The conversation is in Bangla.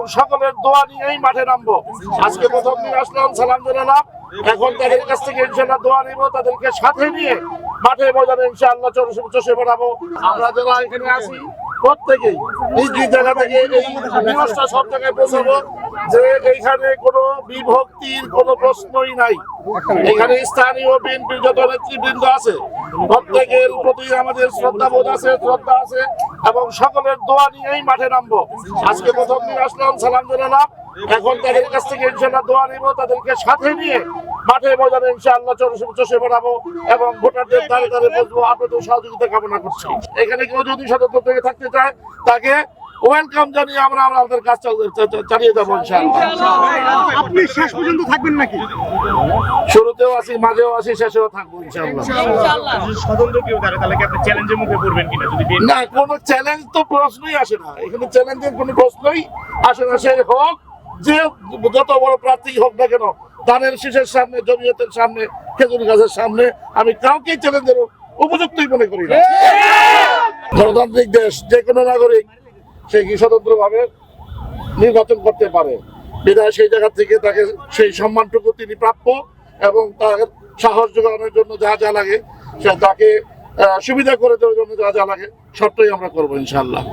এবং সকলের দোয়া নিয়েই মাঠে নামবো। আজকে প্রথম দিন আসলাম, সালাম জানালাম, এখন তাদের কাছ থেকে ইনশাআল্লাহ দোয়া নিব, তাদেরকে সাথে নিয়ে মাঠে ময়দানে ইনশাআল্লাহ চষে বেড়াবো। আমরা যারা এখানে আসি প্রত্যেকেই নিজ নিজ জায়গা থেকে এই দিবসটা সব জায়গায় পৌঁছাবো যে এইখানে কোনো বিভক্তির কোনো প্রশ্নই নাই। এখানে স্থানীয় বিএনপির যত নেতৃবৃন্দ আছে প্রত্যেকের প্রতি আমাদের শ্রদ্ধা আছে এবং সকলের দোয়া নিয়েই মাঠে নামবো। আজকে প্রথম দিন আসলাম, সালাম জানালাম, এখন তাদের কাছ থেকে ইনশাআল্লাহ দোয়া নিব, তাদেরকে সাথে নিয়ে মাঠে ময়দানে ইনশাআল্লাহ চষে বেড়াবো এবং ভোটারদের দ্বারে দ্বারে বসবো। আপনাদের সহযোগিতা কামনা করছি। এখানে কেউ যদি সতর্ক থেকে থাকতে চায় তাকে ওয়েলকাম জানিয়ে আমরা আমাদের কাজ চালিয়ে যাবো ইনশাআল্লাহ। আপনি শেষ পর্যন্ত থাকবেন নাকি? শুরুতেও আছি, মাঝেও আছি, শেষেও থাকবো ইনশাআল্লাহ। স্বতন্ত্র কেউ তাহলে কি আপনি চ্যালেঞ্জের মুখে পড়বেন কিনা? যদি না, কোনো চ্যালেঞ্জ তো প্রশ্নই আসে না, এখানে চ্যালেঞ্জের কোনো প্রশ্নই আসে না। সে হোক যে যত বড় প্রার্থী হোক না কেন, ধানের শীষের সামনে, জমিয়তের সামনে, খেজুর গাছের সামনে আমি কাউকেই চ্যালেঞ্জের উপযুক্তই মনে করি না। গণতান্ত্রিক দেশ, যে কোনো নাগরিক সে কি স্বতন্ত্রভাবে নির্বাচন করতে পারে, বিধায় সেই জায়গা থেকে তাকে সেই সম্মানটুকু তিনি প্রাপ্য এবং তার সাহস যোগানোর জন্য যা যা লাগে সে তাকে সুবিধা করে দেওয়ার জন্য যা যা লাগে সবটাই আমরা করবো ইনশাআল্লাহ।